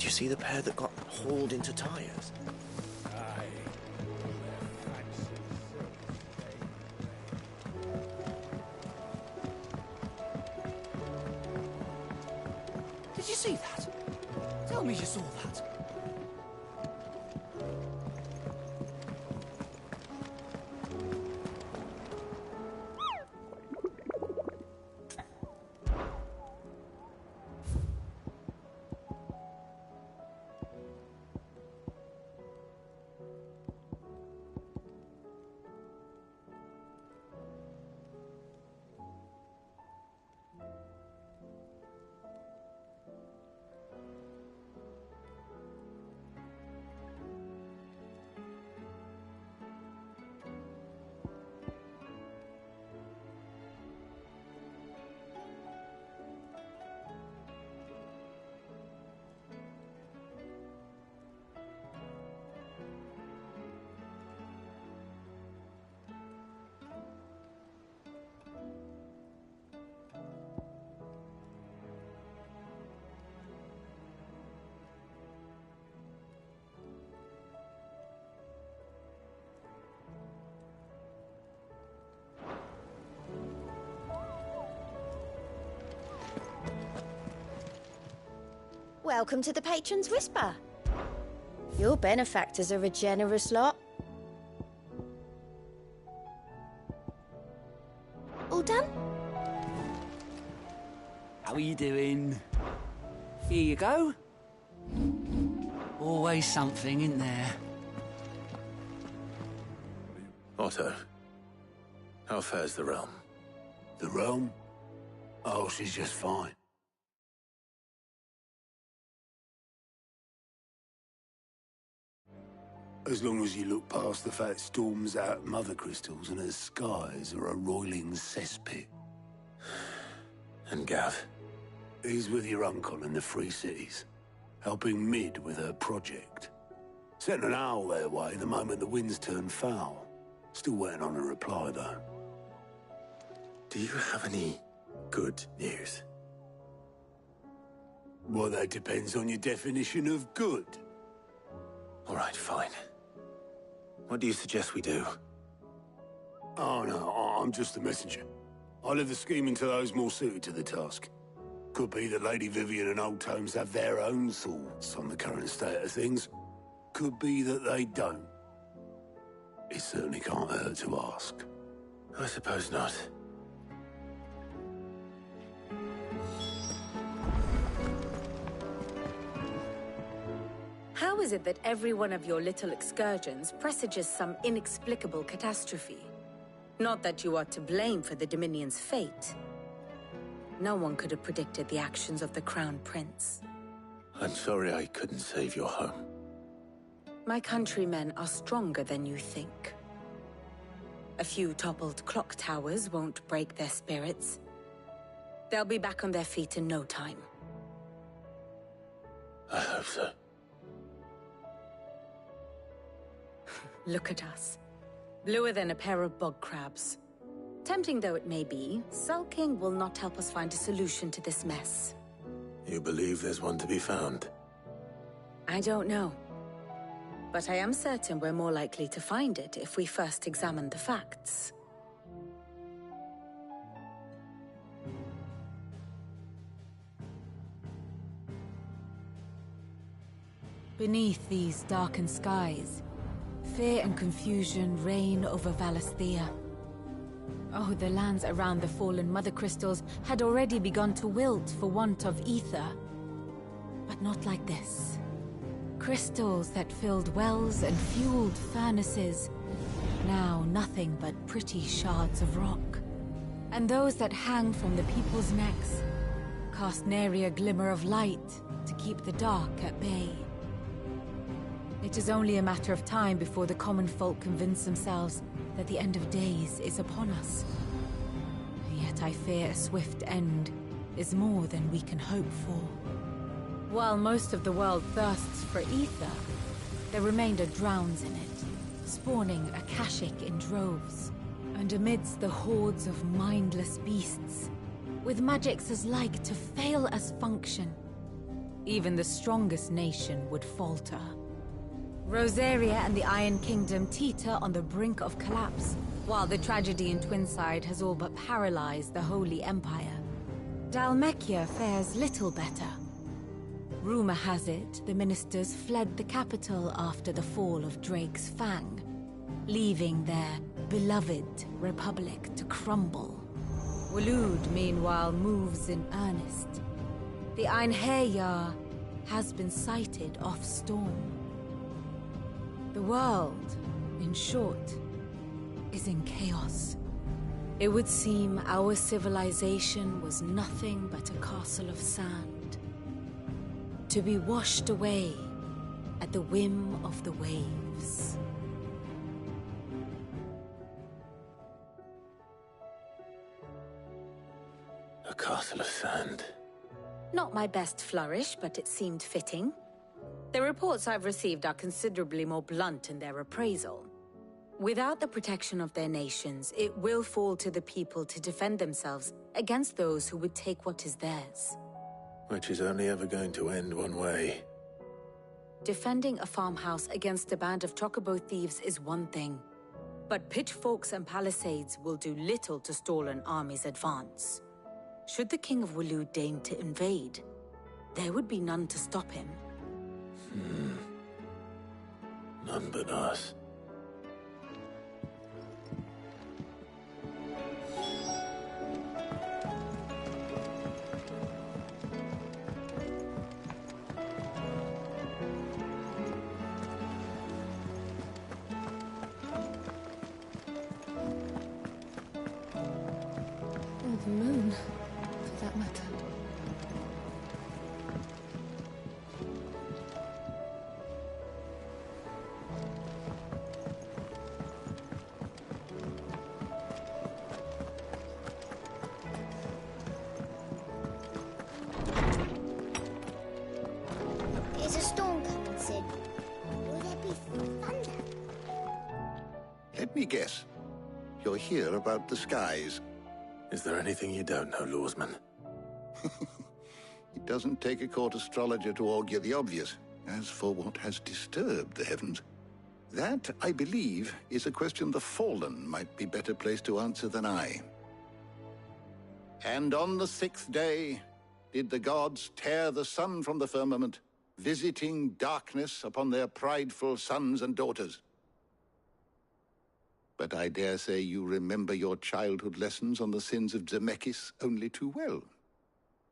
Did you see the pair that got hauled into tyres? Did you see that? Tell me you saw that. Welcome to the Patron's Whisper. Your benefactors are a generous lot. All done? How are you doing? Here you go. Always something in there. Otto, how fares the realm? The realm? Oh, she's just fine. As long as you look past the fat storms out mother crystals and her skies are a roiling cesspit. And Gav? He's with your uncle in the Free Cities, helping Mid with her project. Sent an owl their way the moment the winds turned foul. Still waiting on a reply, though. Do you have any good news? Well, that depends on your definition of good. All right, fine. What do you suggest we do? Oh, no, I'm just the messenger. I'll leave the scheming to those more suited to the task. Could be that Lady Vivian and Old Tomes have their own thoughts on the current state of things. Could be that they don't. It certainly can't hurt to ask. I suppose not. How is it that every one of your little excursions presages some inexplicable catastrophe? Not that you are to blame for the Dominion's fate. No one could have predicted the actions of the Crown Prince. I'm sorry I couldn't save your home. My countrymen are stronger than you think. A few toppled clock towers won't break their spirits. They'll be back on their feet in no time. I hope so. Look at us. Bluer than a pair of bog crabs. Tempting though it may be, sulking will not help us find a solution to this mess. You believe there's one to be found? I don't know. But I am certain we're more likely to find it if we first examine the facts. Beneath these darkened skies, fear and confusion reign over Valisthea. Oh, the lands around the fallen mother crystals had already begun to wilt for want of ether. But not like this. Crystals that filled wells and fueled furnaces. Now nothing but pretty shards of rock. And those that hang from the people's necks cast nary a glimmer of light to keep the dark at bay. It is only a matter of time before the common folk convince themselves that the end of days is upon us. Yet I fear a swift end is more than we can hope for. While most of the world thirsts for ether, the remainder drowns in it, spawning Akashic in droves. And amidst the hordes of mindless beasts, with magics as like to fail as function, even the strongest nation would falter. Rosaria and the Iron Kingdom teeter on the brink of collapse, while the tragedy in Twinside has all but paralyzed the Holy Empire. Dalmekia fares little better. Rumor has it the ministers fled the capital after the fall of Drake's Fang, leaving their beloved republic to crumble. Waloed, meanwhile, moves in earnest. The Einherjar has been sighted off-storm. The world, in short, is in chaos. It would seem our civilization was nothing but a castle of sand, to be washed away at the whim of the waves. A castle of sand. Not my best flourish, but it seemed fitting. The reports I've received are considerably more blunt in their appraisal. Without the protection of their nations, it will fall to the people to defend themselves against those who would take what is theirs. Which is only ever going to end one way. Defending a farmhouse against a band of chocobo thieves is one thing, but pitchforks and palisades will do little to stall an army's advance. Should the King of Waloed deign to invade, there would be none to stop him. None but us. Or the moon, for that matter. There's a storm coming, Sid. Will there be thunder? Let me guess. You're here about the skies. Is there anything you don't know, Lawsman? It doesn't take a court astrologer to augur the obvious. As for what has disturbed the heavens, that, I believe, is a question the Fallen might be better placed to answer than I. And on the 6th day did the gods tear the sun from the firmament, visiting darkness upon their prideful sons and daughters. But I dare say you remember your childhood lessons on the sins of Zemeckis only too well.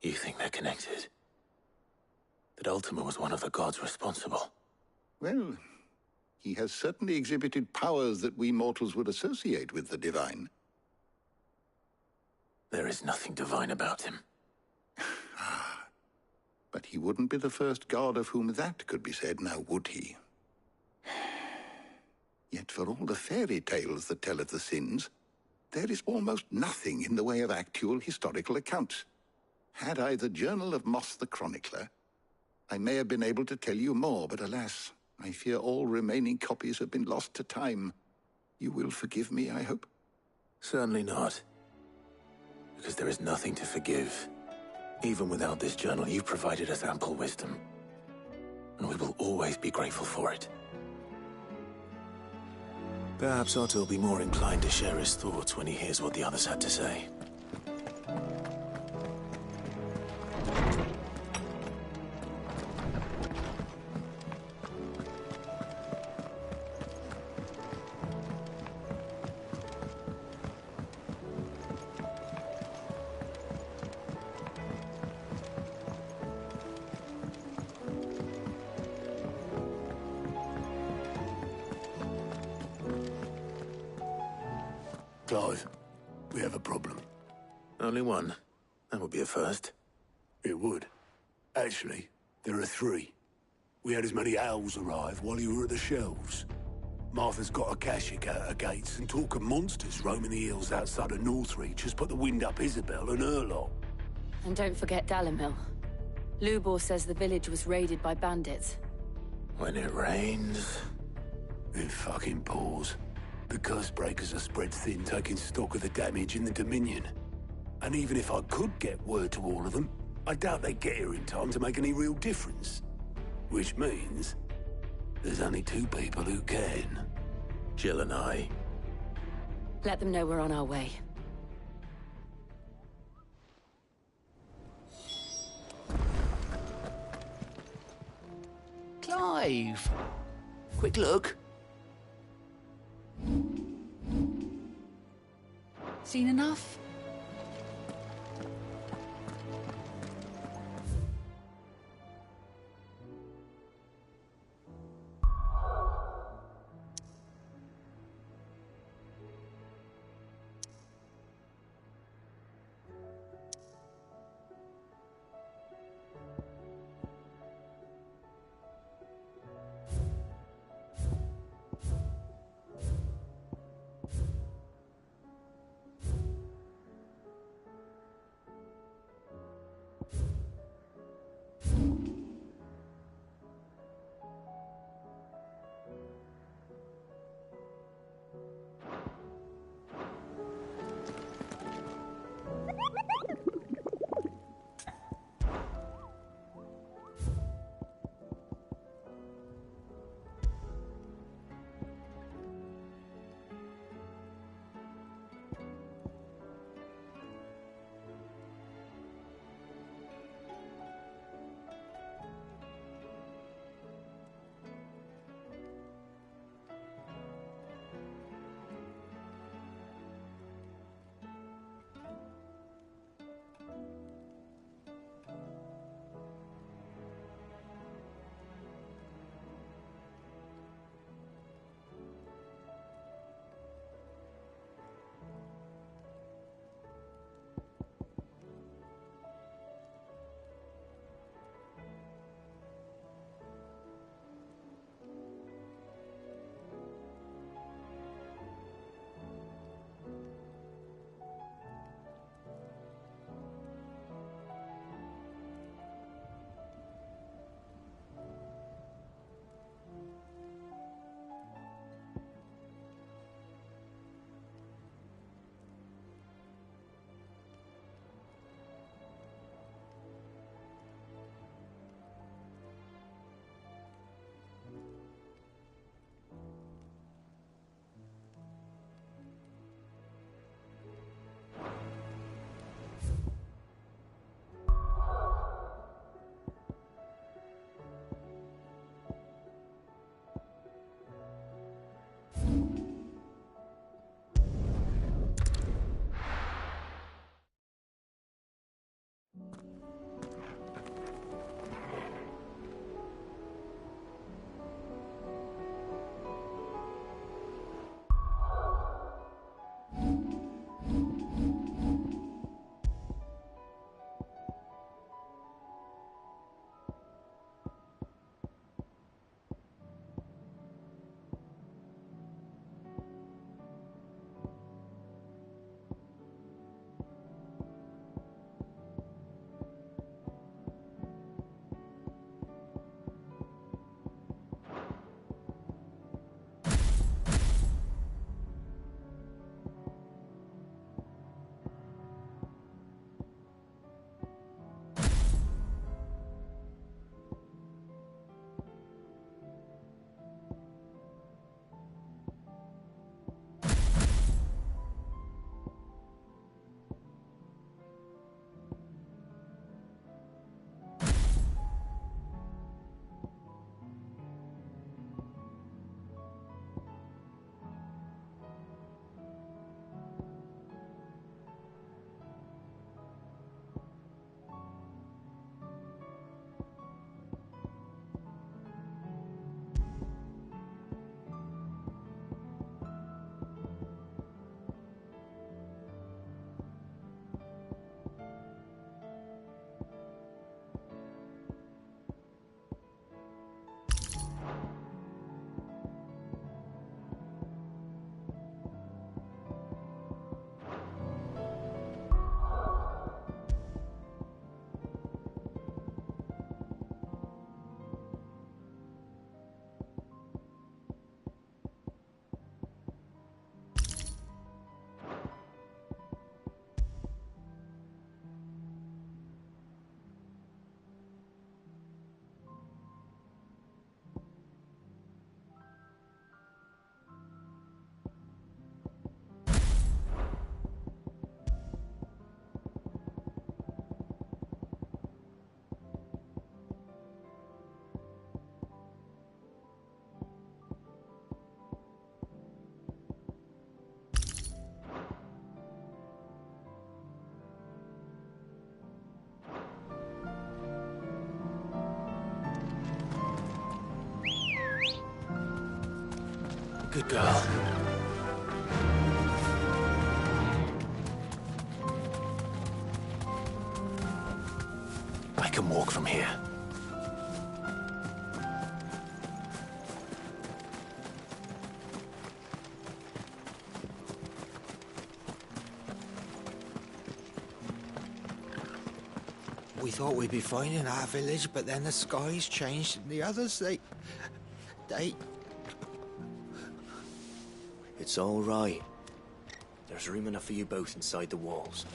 You think they're connected? That Ultima was one of the gods responsible? Well, he has certainly exhibited powers that we mortals would associate with the divine. There is nothing divine about him. But he wouldn't be the first god of whom that could be said, now would he? Yet for all the fairy tales that tell of the sins, there is almost nothing in the way of actual historical accounts. Had I the Journal of Moss the Chronicler, I may have been able to tell you more, but alas, I fear all remaining copies have been lost to time. You will forgive me, I hope? Certainly not. Because there is nothing to forgive. Even without this journal, you've provided us ample wisdom. And we will always be grateful for it. Perhaps Otto will be more inclined to share his thoughts when he hears what the others had to say. alive. We have a problem. Only one. That would be a first. It would. Actually, there are three. We had as many owls arrive while you were at the shelves. Martha's got a Akashic out her gates, and talk of monsters roaming the hills outside of Northreach has put the wind up Isabel and her lot. And don't forget Dalimil. Lubor says the village was raided by bandits. When it rains... It fucking pours. The curse breakers are spread thin, taking stock of the damage in the Dominion. And even if I could get word to all of them, I doubt they'd get here in time to make any real difference. Which means... there's only two people who can. Jill and I. Let them know we're on our way. Clive! Quick look. Seen enough? Good girl. I can walk from here. We thought we'd be fine in our village, but then the skies changed and the others, they... It's all right. There's room enough for you both inside the walls.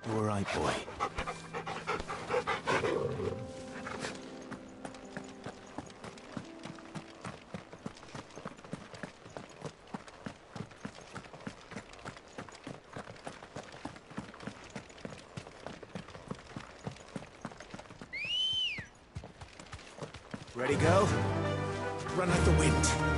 All right, boy. Ready, go? Run like the wind.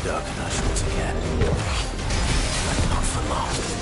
Dark Knight once again. But not for long.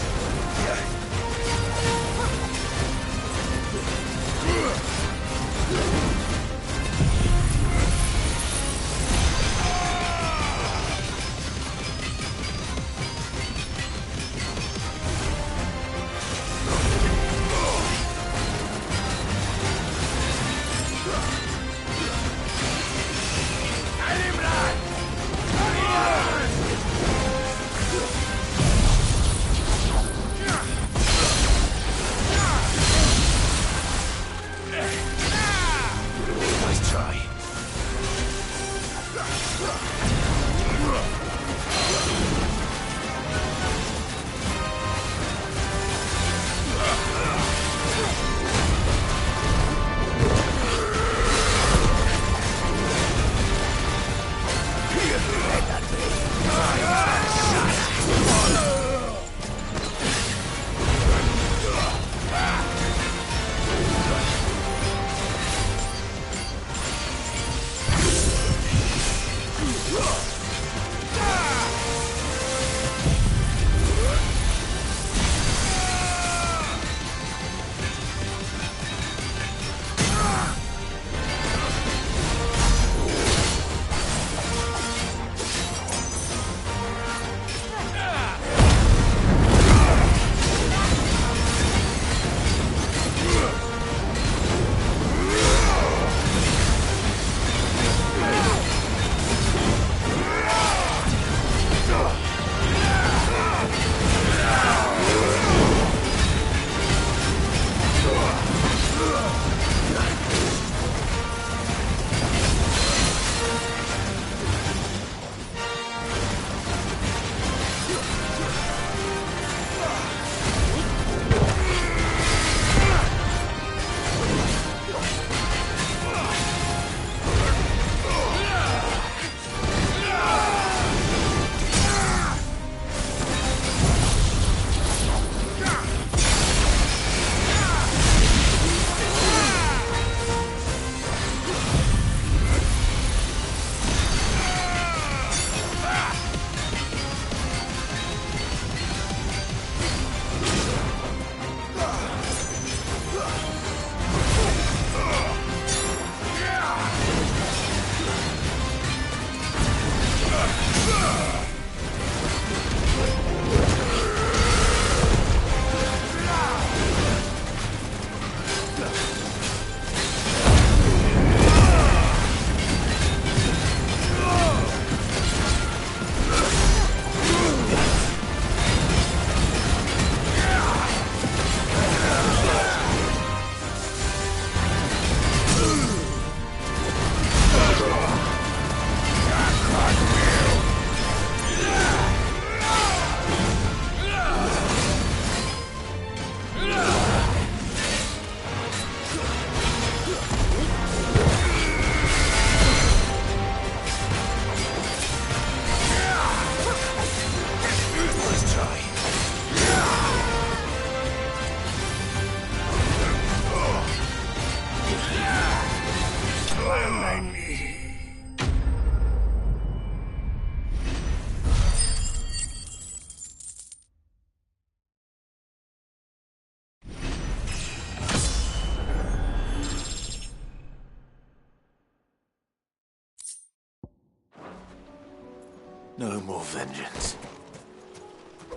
No more vengeance.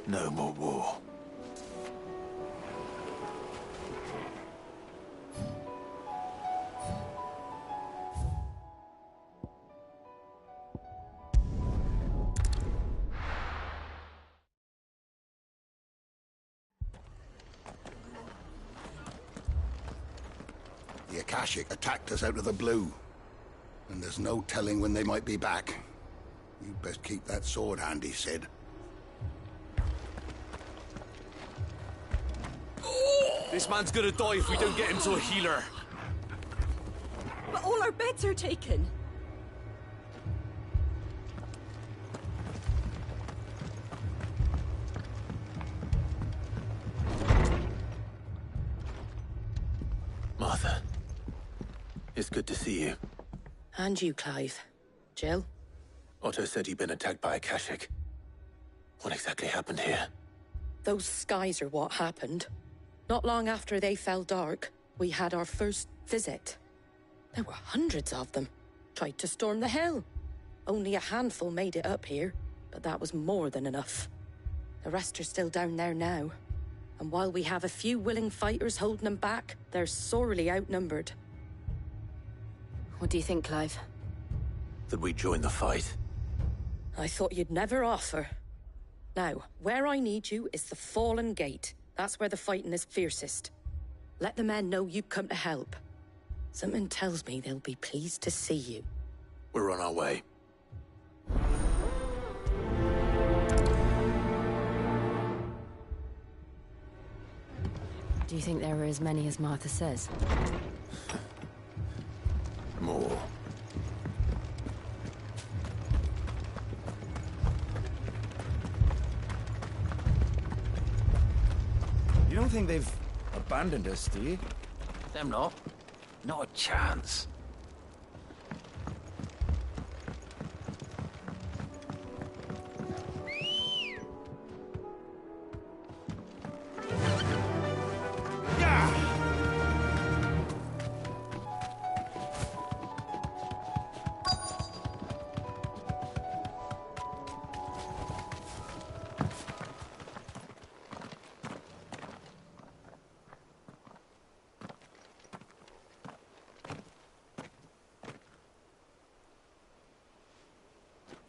No more war. The Akashic attacked us out of the blue. And there's no telling when they might be back. You'd best keep that sword handy, Sid. This man's gonna die if we don't get him to a healer. But all our beds are taken. Martha, it's good to see you. And you, Clive. Jill? Otto said you'd been attacked by Akashic. What exactly happened here? Those skies are what happened. Not long after they fell dark, we had our first visit. There were hundreds of them. Tried to storm the hill. Only a handful made it up here, but that was more than enough. The rest are still down there now. And while we have a few willing fighters holding them back, they're sorely outnumbered. What do you think, Clive? That we join the fight? I thought you'd never offer. Now, where I need you is the Fallen Gate. That's where the fighting is fiercest. Let the men know you've come to help. Something tells me they'll be pleased to see you. We're on our way. Do you think there are as many as Martha says? More. You don't think they've abandoned us, do you? Them not. Not a chance.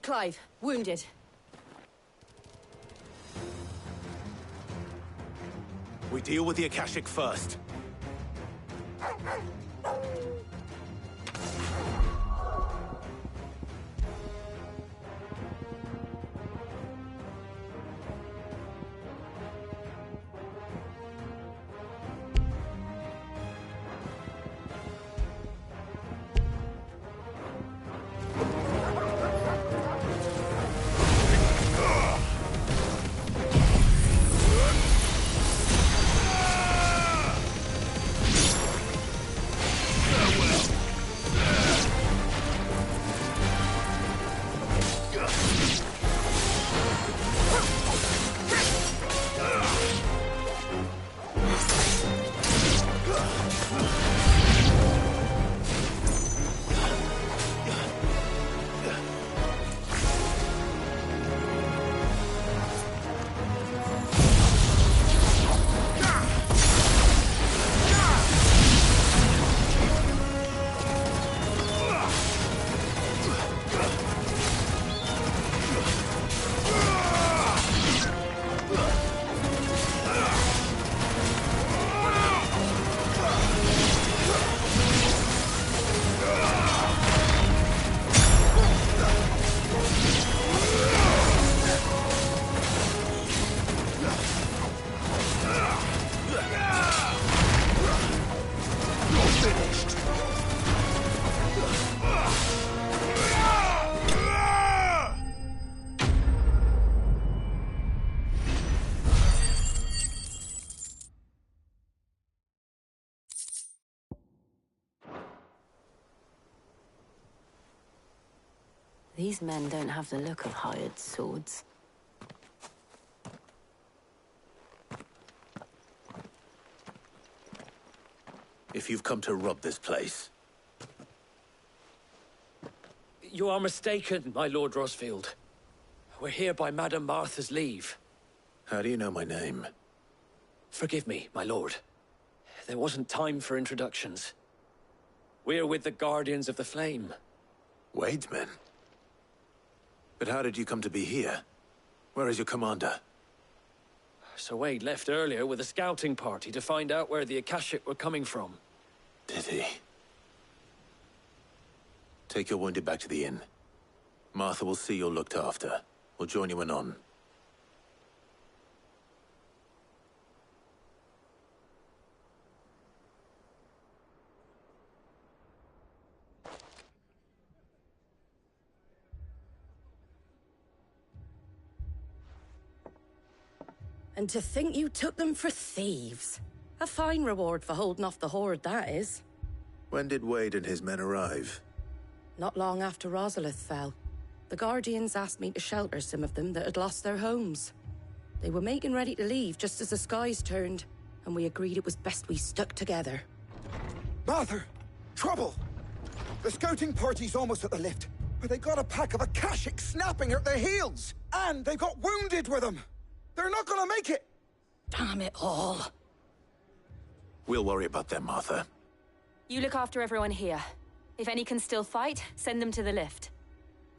Clive, wounded. We deal with the Akashic first. These men don't have the look of hired swords. If you've come to rob this place, You are mistaken, my Lord Rosfield. We're here by Madame Martha's leave. How do you know my name? Forgive me, my lord. There wasn't time for introductions. We're with the Guardians of the Flame. Wade's men? But how did you come to be here? Where is your commander? Sir Wade left earlier with a scouting party to find out where the Akashic were coming from. Did he? Take your wounded back to the inn. Martha will see you're looked after. We'll join you anon. And to think you took them for thieves. A fine reward for holding off the horde, that is. When did Wade and his men arrive? Not long after Rosalith fell. The Guardians asked me to shelter some of them that had lost their homes. They were making ready to leave just as the skies turned, and we agreed it was best we stuck together. Martha! Trouble! The scouting party's almost at the lift, but they got a pack of Akashic snapping at their heels! And they've got wounded with them! They're not gonna make it! Damn it all. We'll worry about them, Martha. You look after everyone here. If any can still fight, send them to the lift.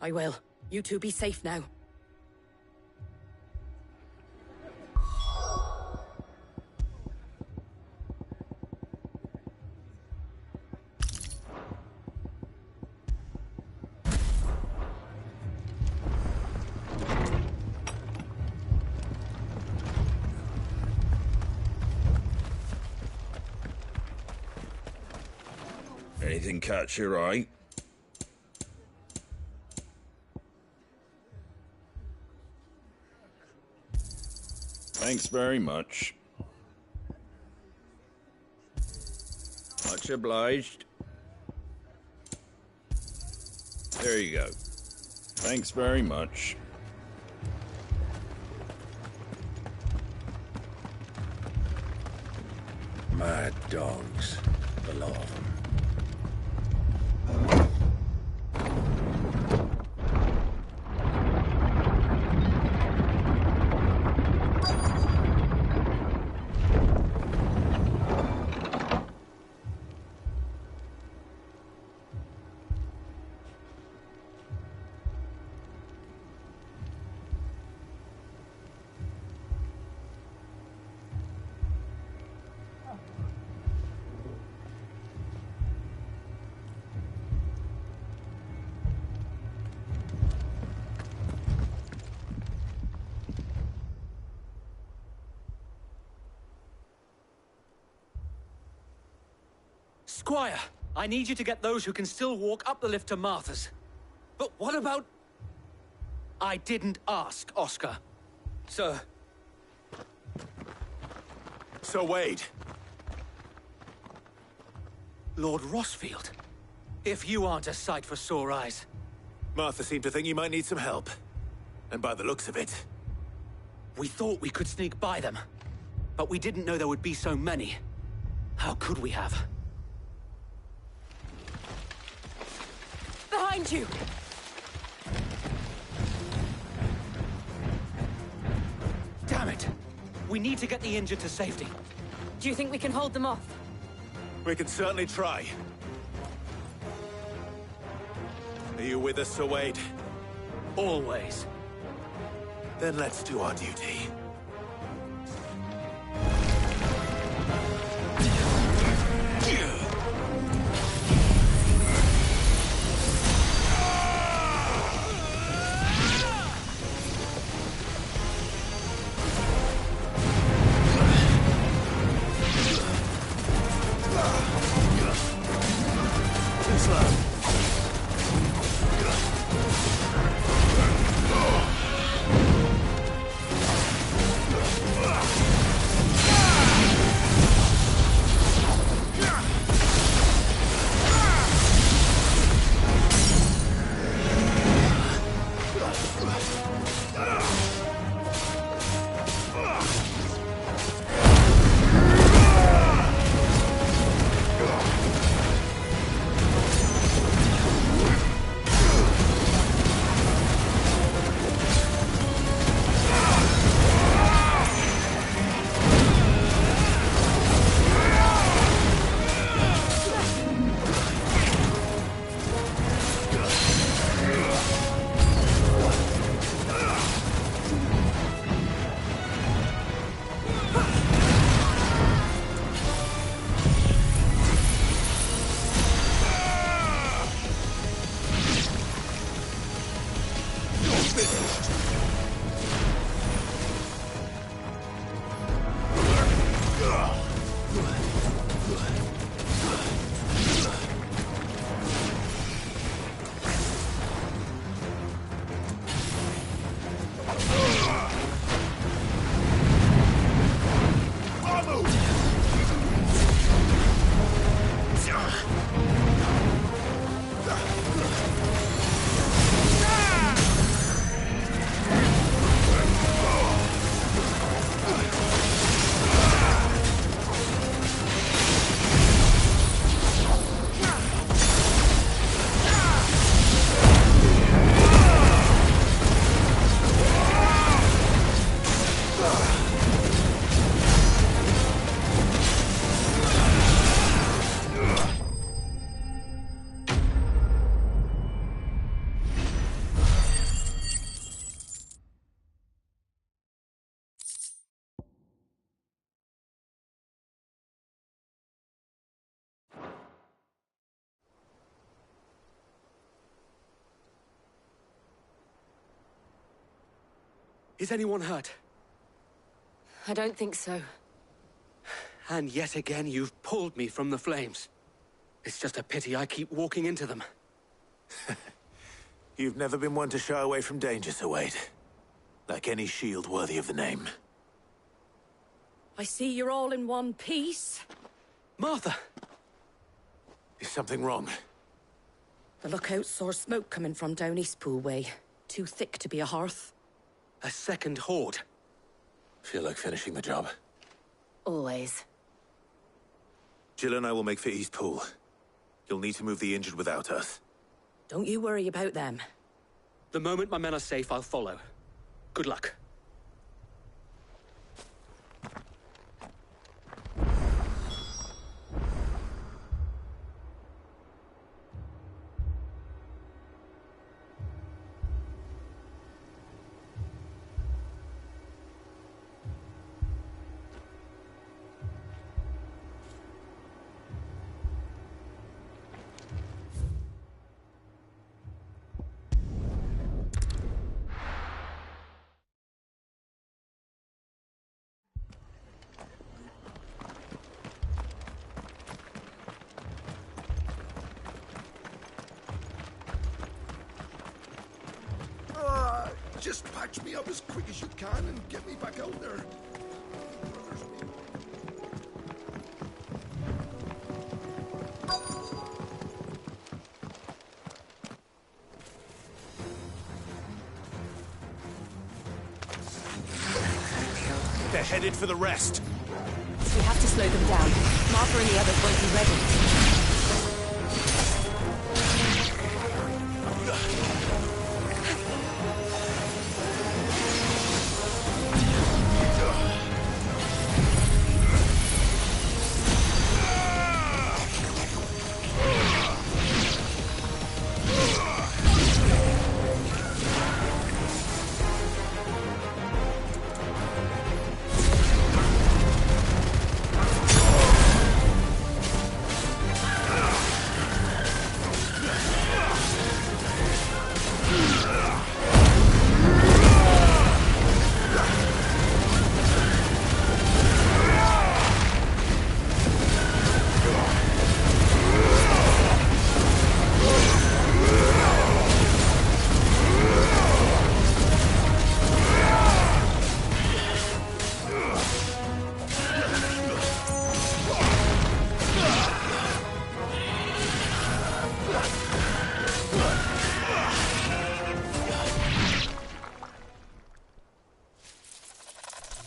I will. You two be safe now. Anything catch your eye? Thanks very much. Much obliged. There you go. Thanks very much. Mad dogs. The lot of them. Squire, I need you to get those who can still walk up the lift to Martha's. But what about... I didn't ask, Oscar. Sir. Sir Wade. Lord Rossfield. If you aren't a sight for sore eyes. Martha seemed to think you might need some help. And by the looks of it... We thought we could sneak by them. But we didn't know there would be so many. How could we have? Behind you! Damn it! We need to get the injured to safety. Do you think we can hold them off? We can certainly try. Are you with us, Sir Wade? Always. Then let's do our duty. Is anyone hurt? I don't think so. And yet again, you've pulled me from the flames. It's just a pity I keep walking into them. You've never been one to shy away from danger, Sir Wade. Like any shield worthy of the name. I see you're all in one piece. Martha! Is something wrong? The lookout saw smoke coming from down Eastpool way. Too thick to be a hearth. A second horde. Feel like finishing the job? Always. Jill and I will make for Eastpool. You'll need to move the injured without us. Don't you worry about them. The moment my men are safe, I'll follow. Good luck. Just patch me up as quick as you can and get me back out there. They're headed for the rest. We have to slow them down. Martha and the others won't be ready.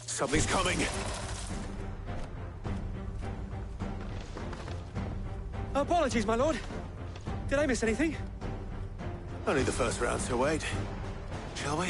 Something's coming. Apologies, my lord. Did I miss anything? Only the first round, Sir Wade. Shall we?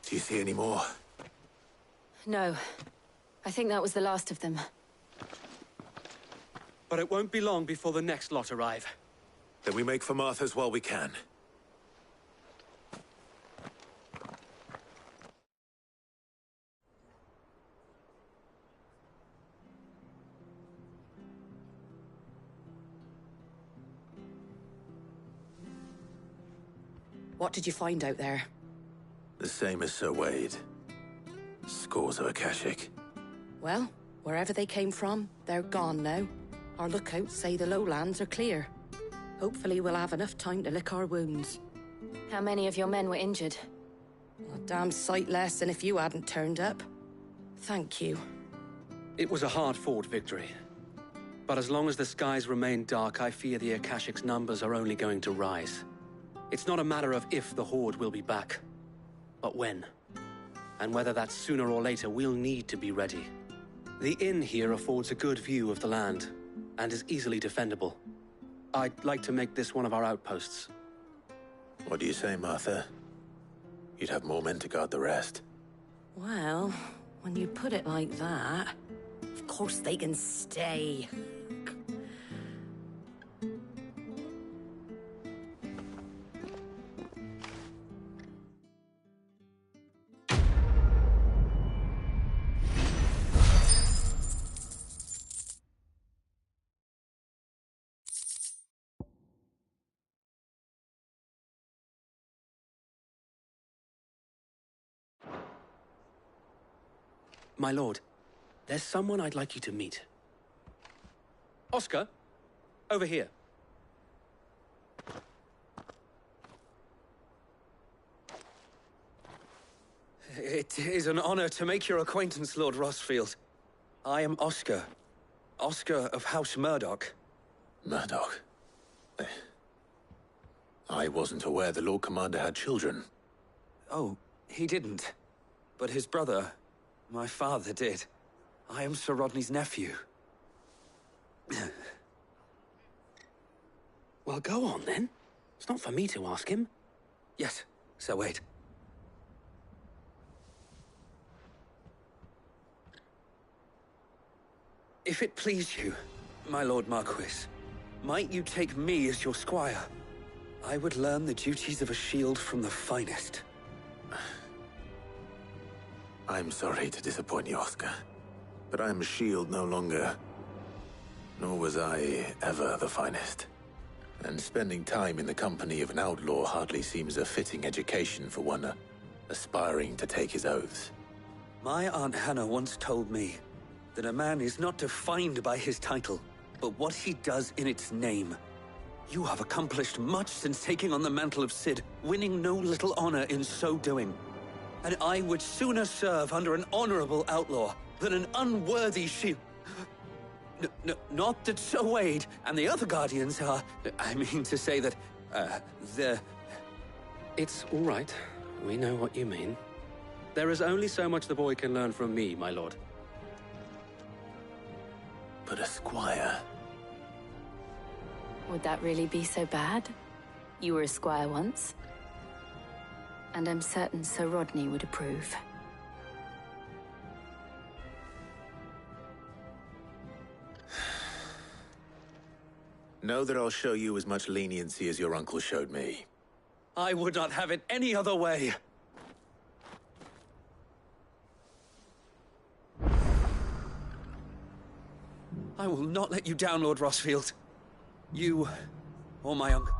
Do you see any more? No. I think that was the last of them. But it won't be long before the next lot arrive. Then we make for Martha's while we can. What did you find out there? The same as Sir Wade. Scores of Akashic. Well, wherever they came from, they're gone now. Our lookouts say the lowlands are clear. Hopefully we'll have enough time to lick our wounds. How many of your men were injured? A damn sight less than if you hadn't turned up. Thank you. It was a hard-fought victory. But as long as the skies remain dark, I fear the Akashic's numbers are only going to rise. It's not a matter of if the Horde will be back, but when. And whether that's sooner or later, we'll need to be ready. The inn here affords a good view of the land, and is easily defendable. I'd like to make this one of our outposts. What do you say, Martha? You'd have more men to guard the rest. Well, when you put it like that, of course they can stay. My lord, there's someone I'd like you to meet. Oscar, over here. It is an honor to make your acquaintance, Lord Rosfield. I am Oscar. Oscar of House Murdoch. Murdoch? I wasn't aware the Lord Commander had children. Oh, he didn't. But his brother, my father, did. I am Sir Rodney's nephew. Well, go on, then. It's not for me to ask him. Yes, Sir Wade. If it please you, my Lord Marquis, might you take me as your squire? I would learn the duties of a shield from the finest. I'm sorry to disappoint you, Oscar, but I'm a shield no longer. Nor was I ever the finest. And spending time in the company of an outlaw hardly seems a fitting education for one aspiring to take his oaths. My Aunt Hannah once told me that a man is not defined by his title, but what he does in its name. You have accomplished much since taking on the mantle of Cid, winning no little honor in so doing. And I would sooner serve under an honorable outlaw than an unworthy shield. Not that Sir Wade and the other Guardians are... I mean to say that, they're... It's all right. We know what you mean. There is only so much the boy can learn from me, my lord. But a squire... Would that really be so bad? You were a squire once. And I'm certain Sir Rodney would approve. Know that I'll show you as much leniency as your uncle showed me. I would not have it any other way. I will not let you down, Lord Rosfield. You, or my uncle.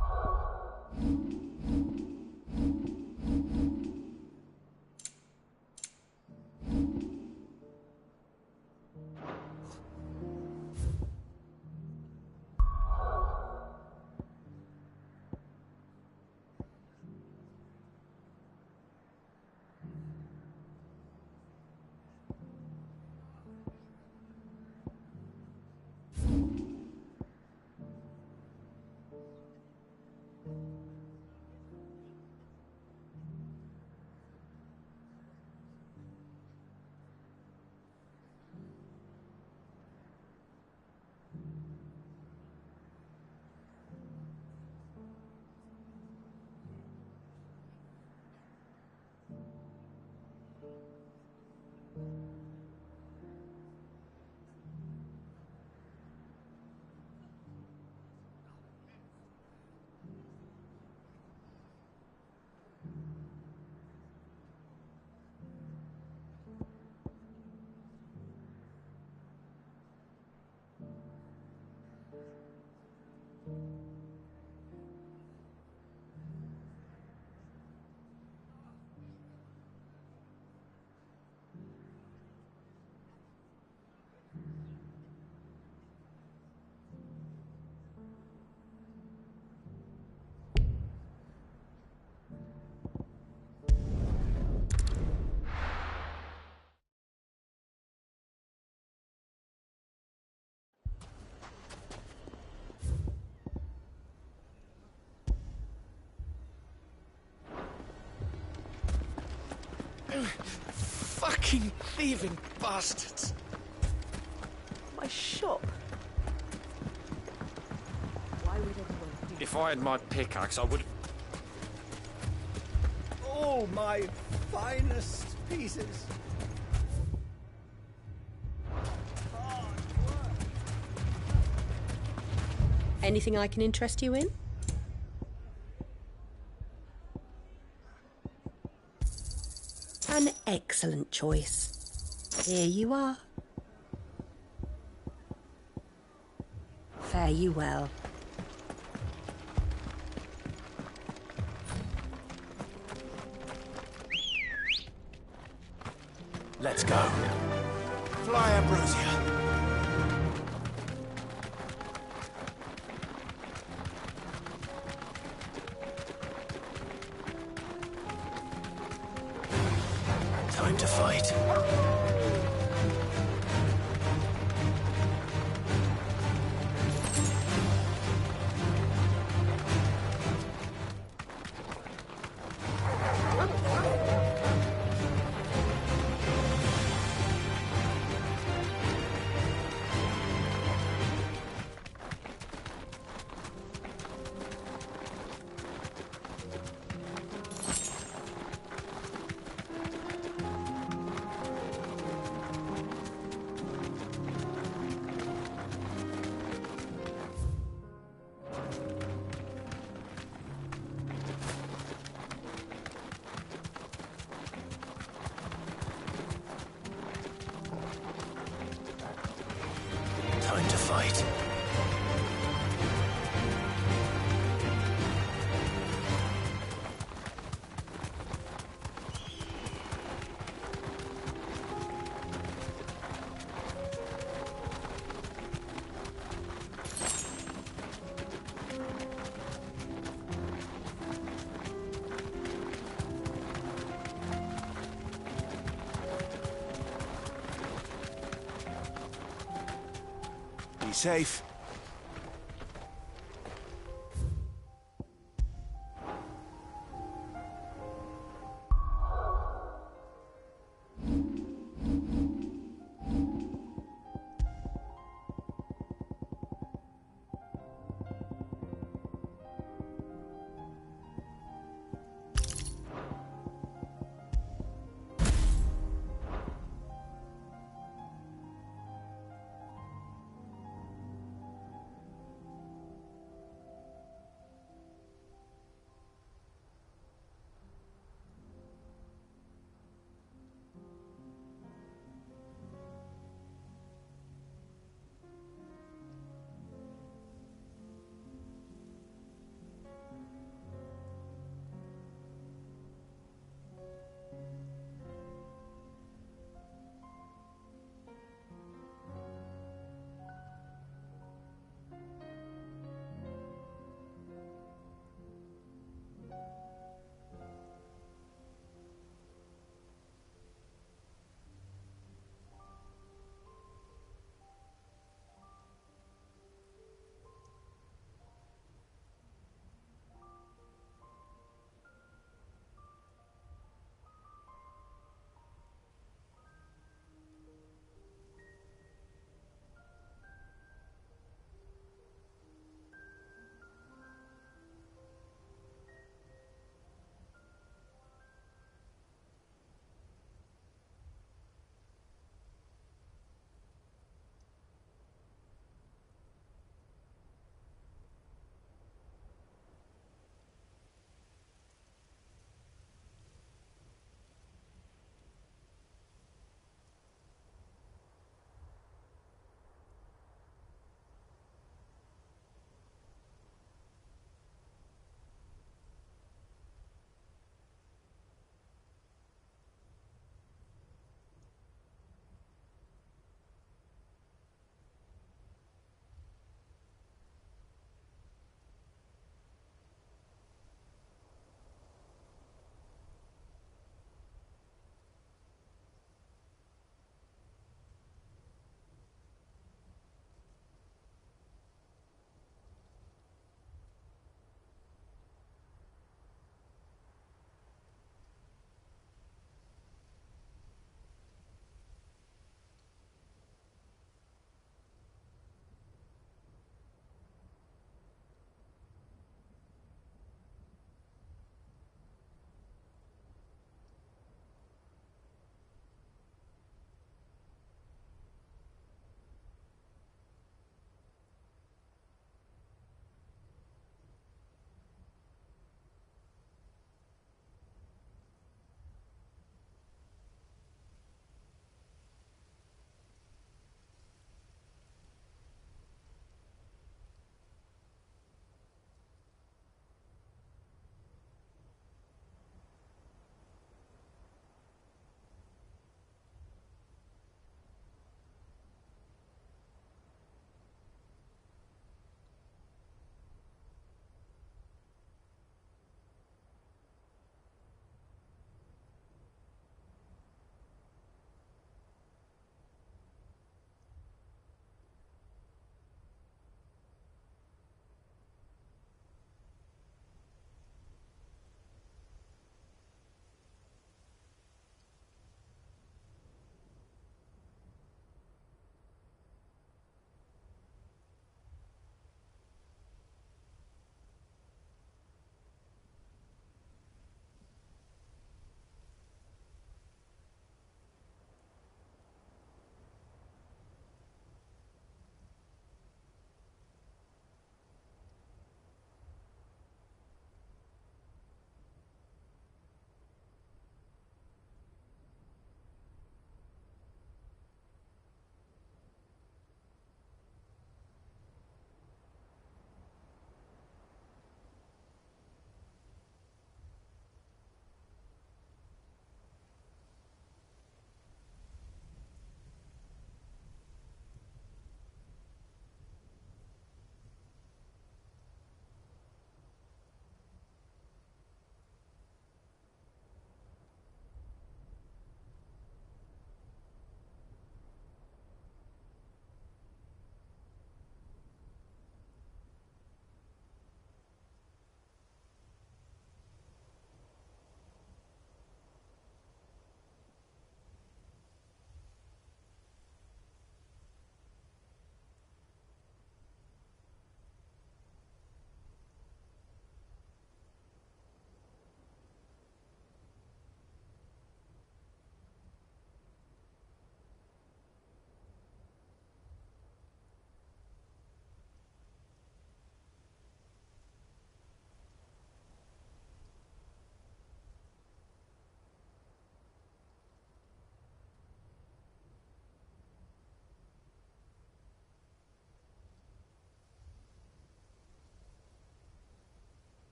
Fucking thieving bastards. My shop. Why would anyone do If I had my pickaxe, I would... All my finest pieces. Anything I can interest you in? An excellent choice. Here you are. Fare you well. Let's go. Fly, Ambrosia. Time to fight. Time to fight. Be safe.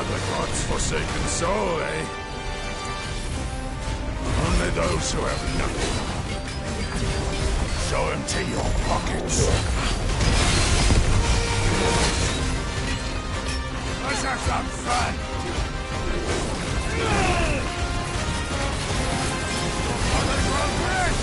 are the gods' forsaken soul, eh? Only those who have nothing. Show empty your pockets. Let's have some fun! Are they progress?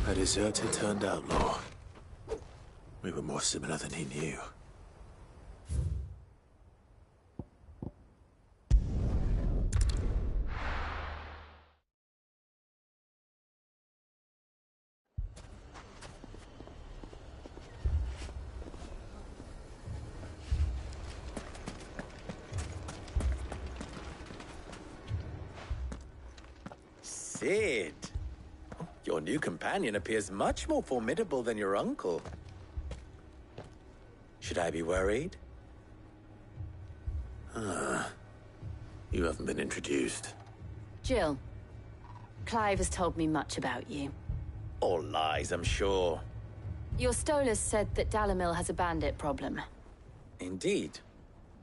A deserter turned outlaw. We were more similar than he knew. Sid! Your new companion appears much more formidable than your uncle. Should I be worried? You haven't been introduced. Jill, Clive has told me much about you. All lies, I'm sure. Your Stolas said that Dalamil has a bandit problem. Indeed.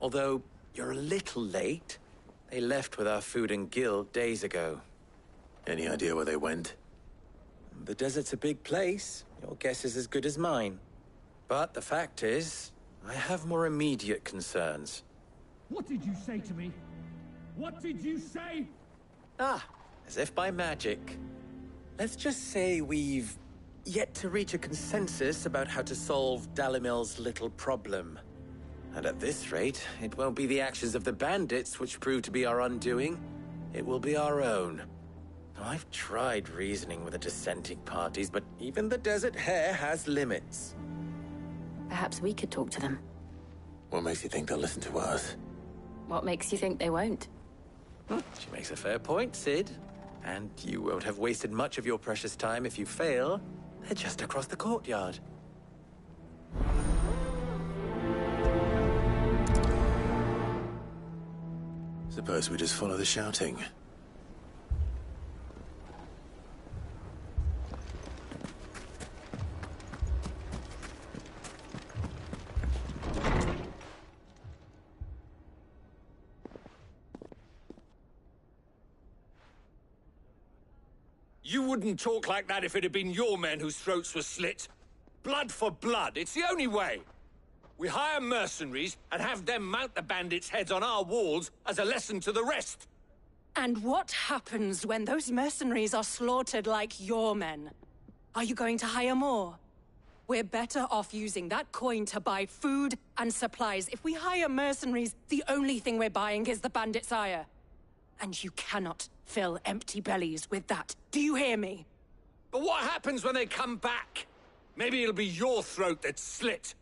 Although, you're a little late. They left with our food and guild days ago. Any idea where they went? The desert's a big place. Your guess is as good as mine. But the fact is, I have more immediate concerns. What did you say to me? What did you say? Ah, as if by magic. Let's just say we've yet to reach a consensus about how to solve Dalimil's little problem. And at this rate, it won't be the actions of the bandits which prove to be our undoing. It will be our own. I've tried reasoning with the dissenting parties, but even the Desert Hare has limits. Perhaps we could talk to them. What makes you think they'll listen to us? What makes you think they won't? She makes a fair point, Sid. And you won't have wasted much of your precious time if you fail. They're just across the courtyard. Suppose we just follow the shouting. You wouldn't talk like that if it had been your men whose throats were slit. Blood for blood, it's the only way. We hire mercenaries and have them mount the bandits' heads on our walls as a lesson to the rest. And what happens when those mercenaries are slaughtered like your men? Are you going to hire more? We're better off using that coin to buy food and supplies. If we hire mercenaries, the only thing we're buying is the bandits' ire. And you cannot fill empty bellies with that. Do you hear me? But what happens when they come back? Maybe it'll be your throat that's slit.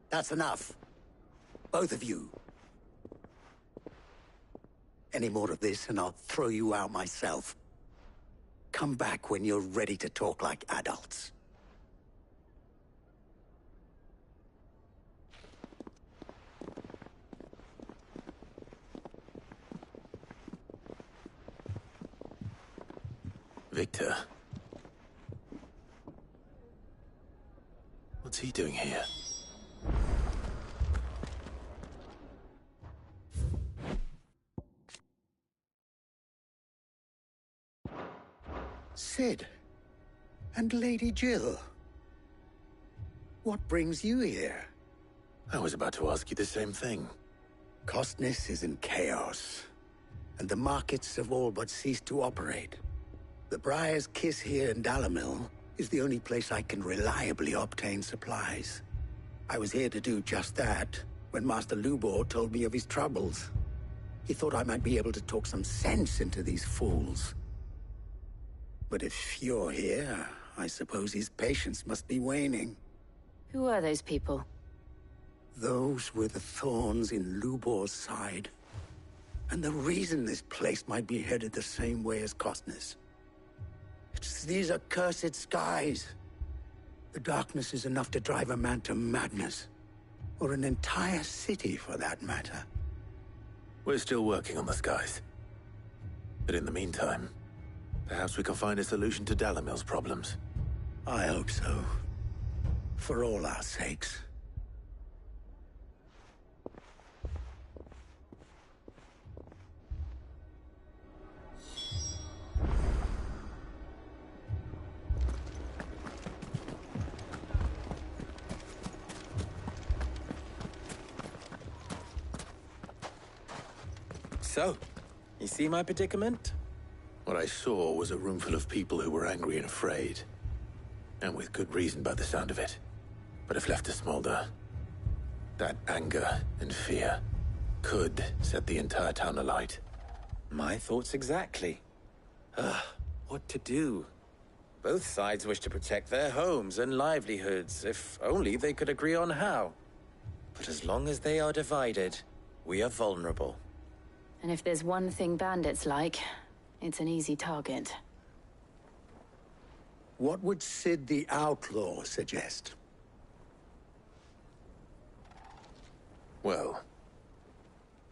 That's enough. Both of you. Any more of this and I'll throw you out myself. Come back when you're ready to talk like adults. Victor. What's he doing here? Sid. And Lady Jill. What brings you here? I was about to ask you the same thing. Costness is in chaos, and the markets have all but ceased to operate. The Briar's Kiss here in Dalimil is the only place I can reliably obtain supplies. I was here to do just that when Master Lubor told me of his troubles. He thought I might be able to talk some sense into these fools. But if you're here, I suppose his patience must be waning. Who are those people? Those were the thorns in Lubor's side. And the reason this place might be headed the same way as Costness. It's these accursed skies. The darkness is enough to drive a man to madness. Or an entire city, for that matter. We're still working on the skies. But in the meantime, perhaps we can find a solution to Dalimil's problems. I hope so. For all our sakes. So, you see my predicament? What I saw was a room full of people who were angry and afraid. And with good reason by the sound of it. But if left to smolder, that anger and fear could set the entire town alight. My thoughts exactly. What to do? Both sides wish to protect their homes and livelihoods, if only they could agree on how. But as long as they are divided, we are vulnerable. And if there's one thing bandits like, it's an easy target. What would Sid the Outlaw suggest? Well,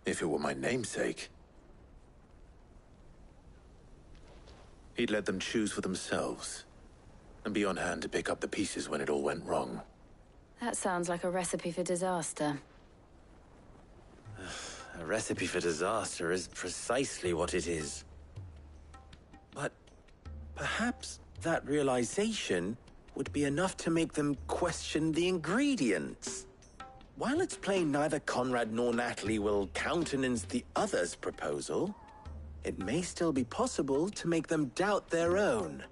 if it were my namesake, he'd let them choose for themselves, and be on hand to pick up the pieces when it all went wrong. That sounds like a recipe for disaster. A recipe for disaster is precisely what it is. But perhaps That realization would be enough to make them question the ingredients. While it's plain neither Conrad nor Natalie will countenance the other's proposal, it may still be possible to make them doubt their own.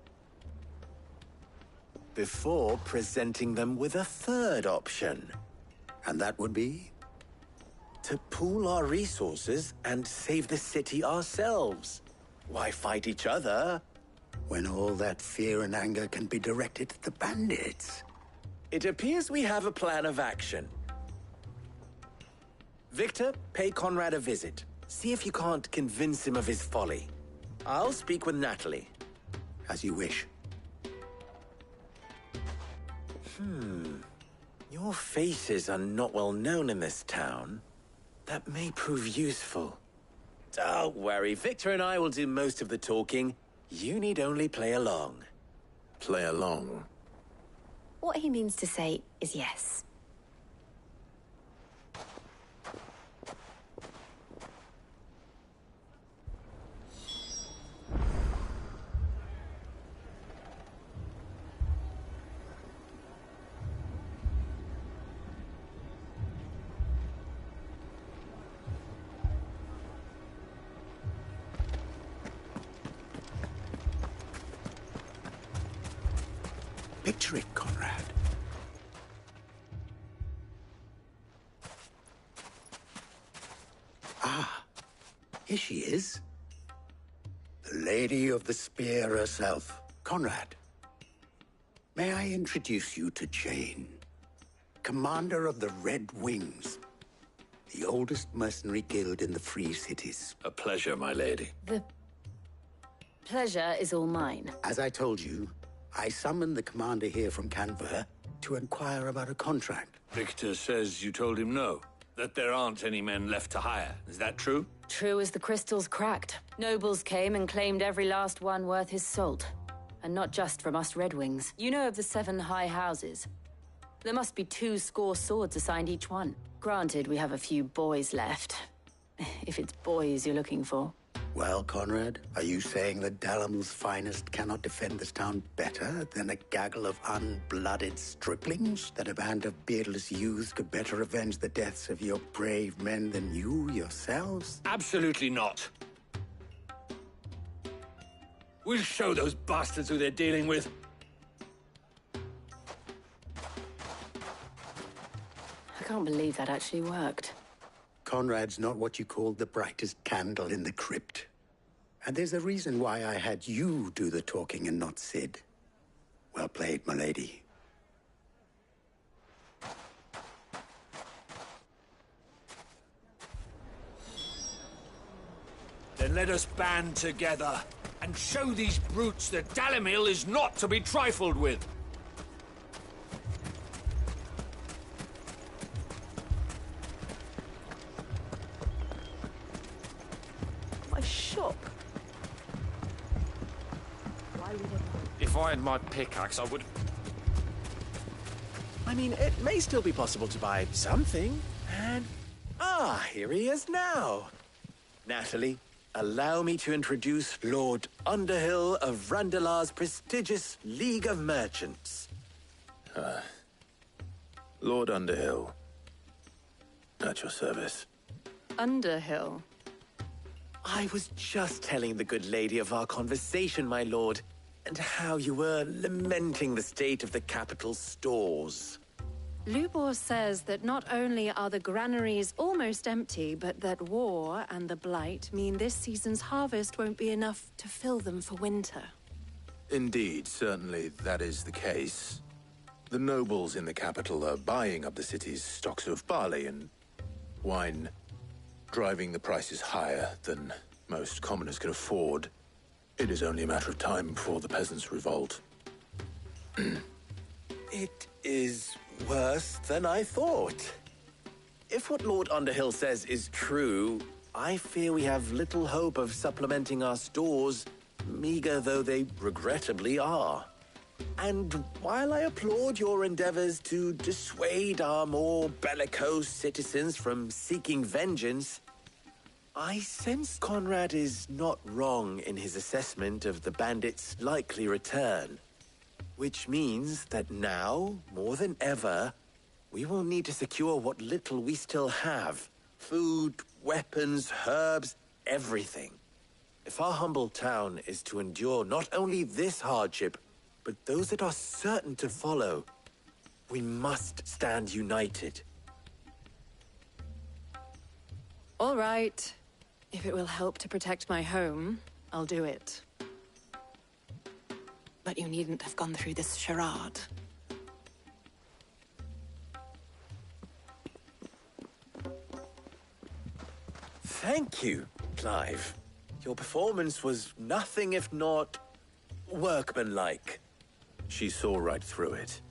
Before presenting them with a third option. And that would be? To pool our resources and save the city ourselves. Why fight each other? When all that fear and anger can be directed at the bandits. It appears we have a plan of action. Victor, pay Conrad a visit. See if you can't convince him of his folly. I'll speak with Natalie. As you wish. Your faces are not well known in this town. That may prove useful. Don't worry, Victor and I will do most of the talking. You need only play along. Play along? What he means to say is yes. Picture it, Conrad. Ah, here she is. The Lady of the Spear herself. Conrad, may I introduce you to Jane, commander of the Red Wings, the oldest mercenary guild in the Free Cities. A pleasure, my lady. The pleasure is all mine. As I told you, I summoned the commander here from Canver to inquire about a contract. Victor says you told him no, that there aren't any men left to hire. Is that true? True as the crystals cracked. Nobles came and claimed every last one worth his salt. And not just from us Red Wings. You know of the 7 high houses. There must be 2 swords assigned each one. Granted, we have a few boys left. If it's boys you're looking for. Well, Conrad, are you saying that Dalamel's finest cannot defend this town better than a gaggle of unblooded striplings? That a band of beardless youths could better avenge the deaths of your brave men than you yourselves? Absolutely not. We'll show those bastards who they're dealing with. I can't believe that actually worked. Conrad's not what you call the brightest candle in the crypt. And there's a reason why I had you do the talking and not Sid. Well played, my lady. Then let us band together and show these brutes that Dalimil is not to be trifled with. My shop. If I had my pickaxe, I would... I mean, it may still be possible to buy something, and... here he is now. Natalie, allow me to introduce Lord Underhill of Randalar's prestigious League of Merchants. Lord Underhill. At your service. Underhill? I was just telling the good lady of our conversation, my lord, and how you were lamenting the state of the capital's stores. Lubor says that not only are the granaries almost empty, but that war and the Blight mean this season's harvest won't be enough to fill them for winter. Indeed, certainly that is the case. The nobles in the capital are buying up the city's stocks of barley and wine, driving the prices higher than most commoners can afford. It is only a matter of time before the peasants revolt. It is worse than I thought. If what Lord Underhill says is true, I fear we have little hope of supplementing our stores, meager though they regrettably are. And while I applaud your endeavors to dissuade our more bellicose citizens from seeking vengeance, I sense Conrad is not wrong in his assessment of the bandits' likely return. Which means that now, more than ever, we will need to secure what little we still have. Food, weapons, herbs, everything. If our humble town is to endure not only this hardship, but those that are certain to follow, we must stand united. All right. If it will help to protect my home, I'll do it. But you needn't have gone through this charade. Thank you, Clive. Your performance was nothing if not workmanlike. She saw right through it.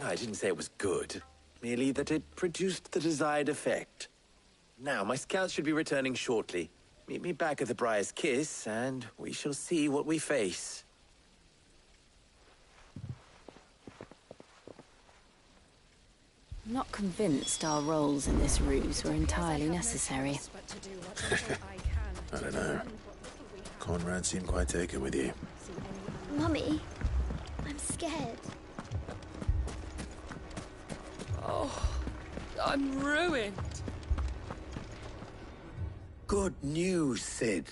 I didn't say it was good, merely that it produced the desired effect. Now, my scouts should be returning shortly. Meet me back at the Briar's Kiss, and we shall see what we face. I'm not convinced our roles in this ruse were entirely necessary. I don't know. Conrad seemed quite taken with you. Mummy, I'm scared. Oh, I'm ruined. Good news, Sid.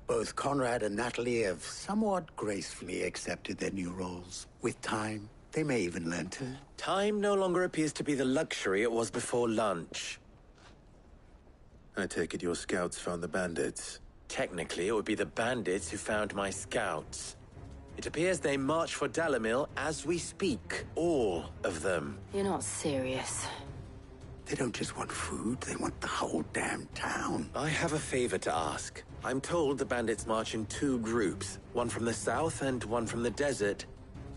Both Conrad and Natalie have somewhat gracefully accepted their new roles. With time, they may even learn to... Time no longer appears to be the luxury it was before lunch. I take it your scouts found the bandits. Technically, it would be the bandits who found my scouts. It appears they march for Dalimil as we speak. All of them. You're not serious. They don't just want food, they want the whole damn town. I have a favor to ask. I'm told the bandits march in 2 groups, one from the south and one from the desert,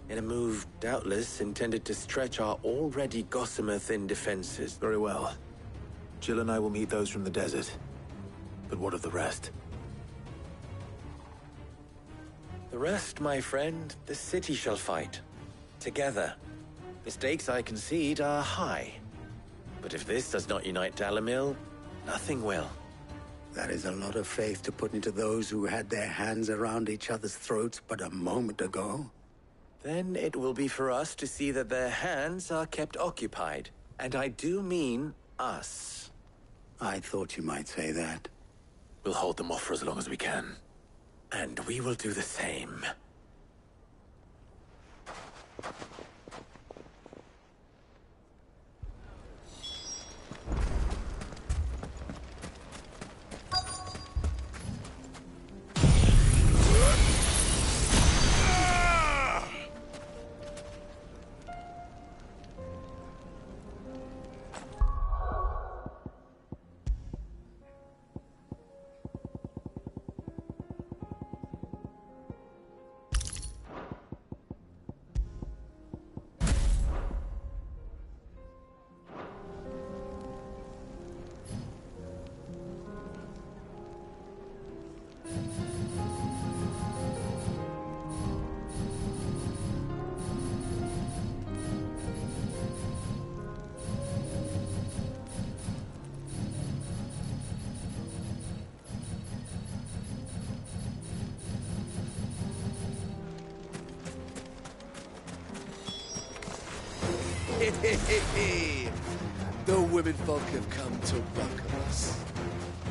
in a move doubtless intended to stretch our already gossamer-thin defenses. Very well. Jill and I will meet those from the desert. But what of the rest? The rest, my friend, the city shall fight. Together. The stakes, I concede, are high. But if this does not unite Dalimil, nothing will. That is a lot of faith to put into those who had their hands around each other's throats but a moment ago. Then it will be for us to see that their hands are kept occupied. And I do mean us. I thought you might say that. We'll hold them off for as long as we can. And we will do the same. The women folk have come to welcome us.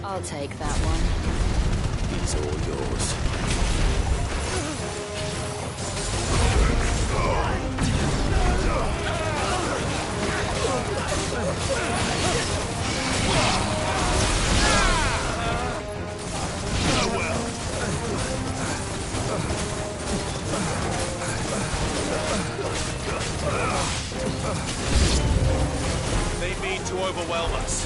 I'll take that one. He's all yours. They mean to overwhelm us.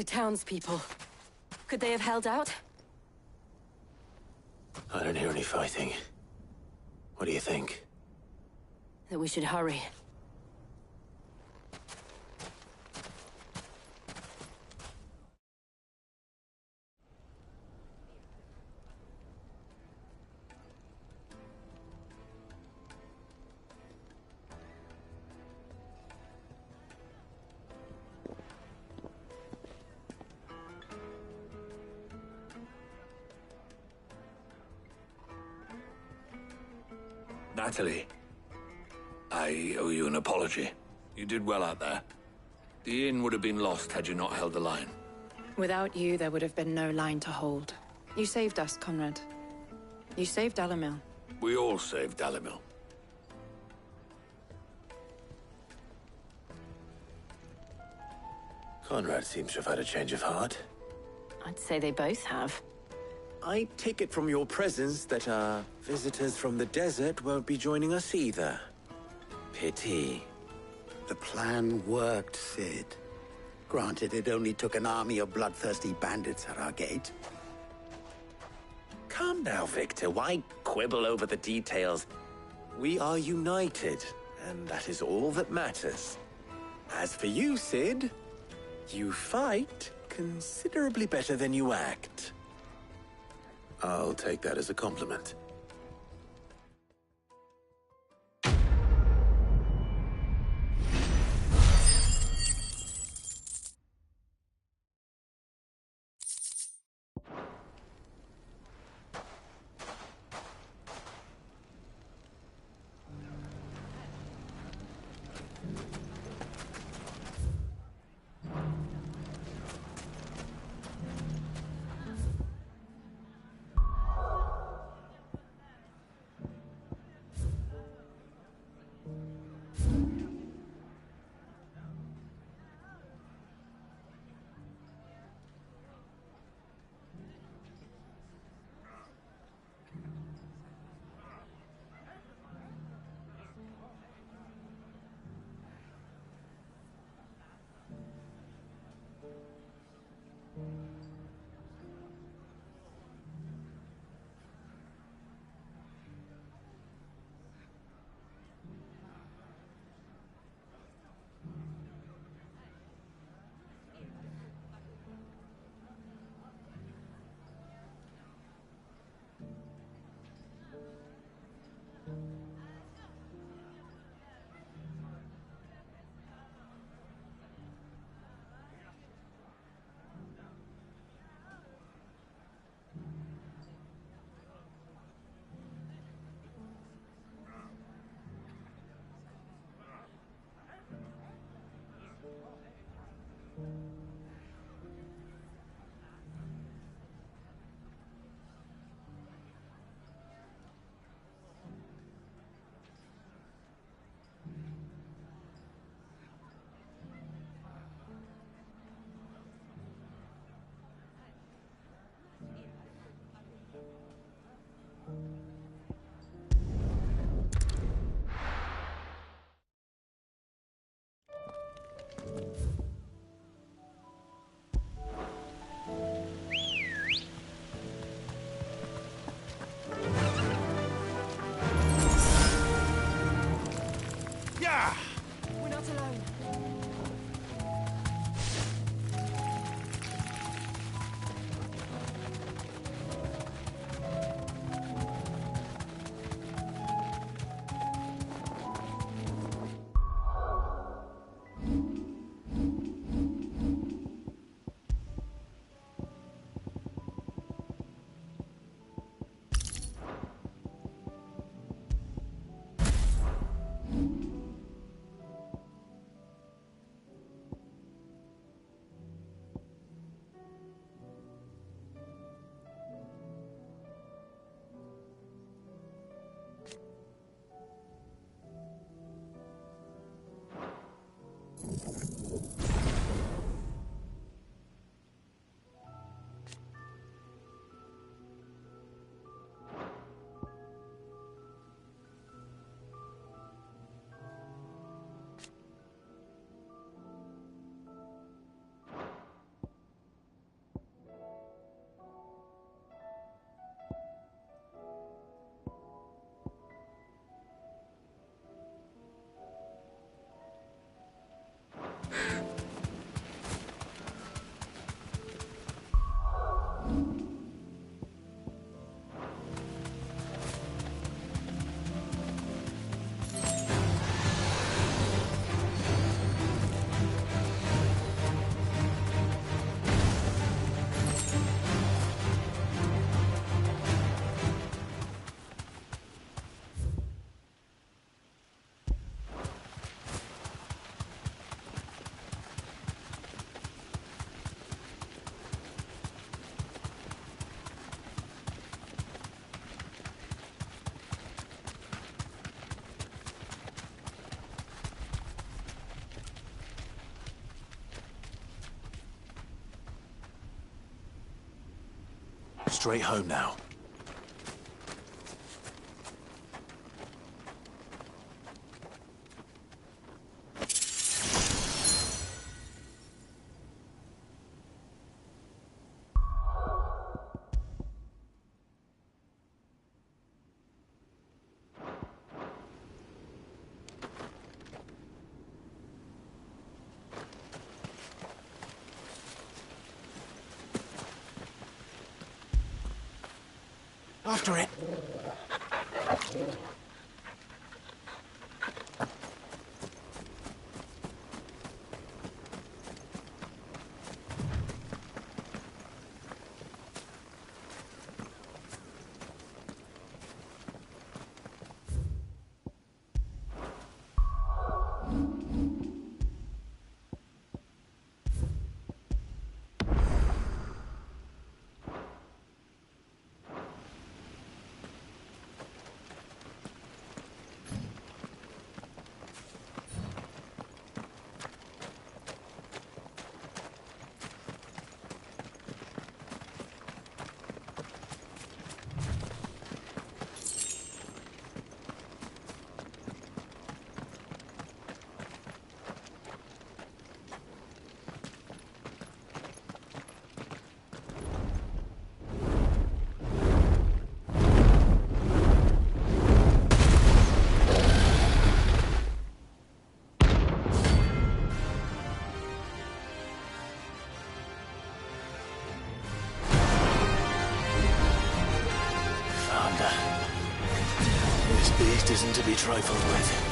The townspeople. Could they have held out? I don't hear any fighting. What do you think? That we should hurry. Natalie, I owe you an apology. You did well out there. The inn would have been lost had you not held the line. Without you, there would have been no line to hold. You saved us, Conrad. You saved Dalimil. We all saved Dalimil. Conrad seems to have had a change of heart. I'd say they both have. I take it from your presence that our visitors from the desert won't be joining us either. Pity. The plan worked, Sid. Granted, it only took an army of bloodthirsty bandits at our gate. Calm now, Victor. Why quibble over the details? We are united, and that is all that matters. As for you, Sid, you fight considerably better than you act. I'll take that as a compliment. Straight home now. After it. This beast isn't to be trifled with.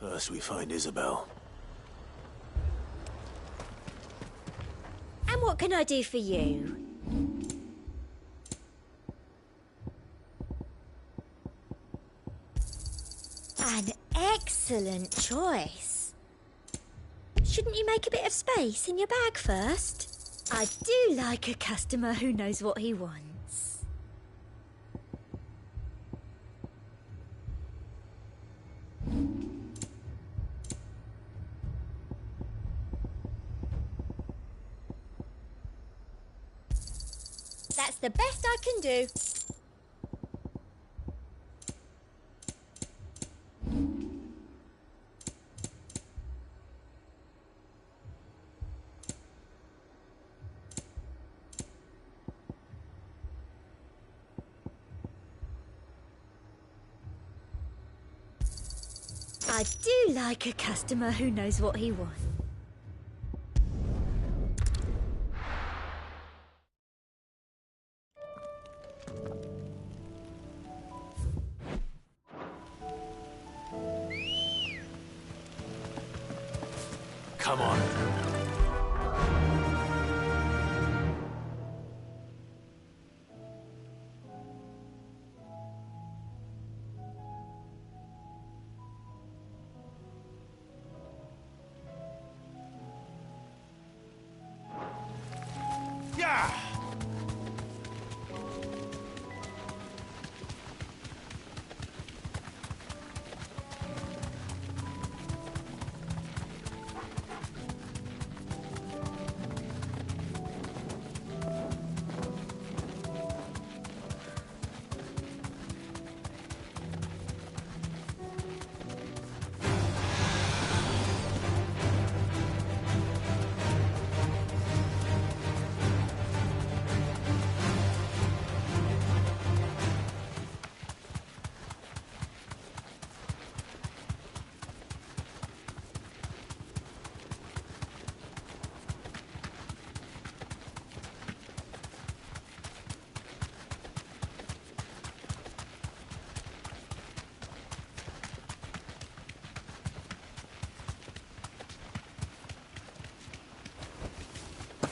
First we find Isabel. And what can I do for you? An excellent choice. Shouldn't you make a bit of space in your bag first? I do like a customer who knows what he wants. That's the best I can do. I do like a customer who knows what he wants. Come on. Yeah!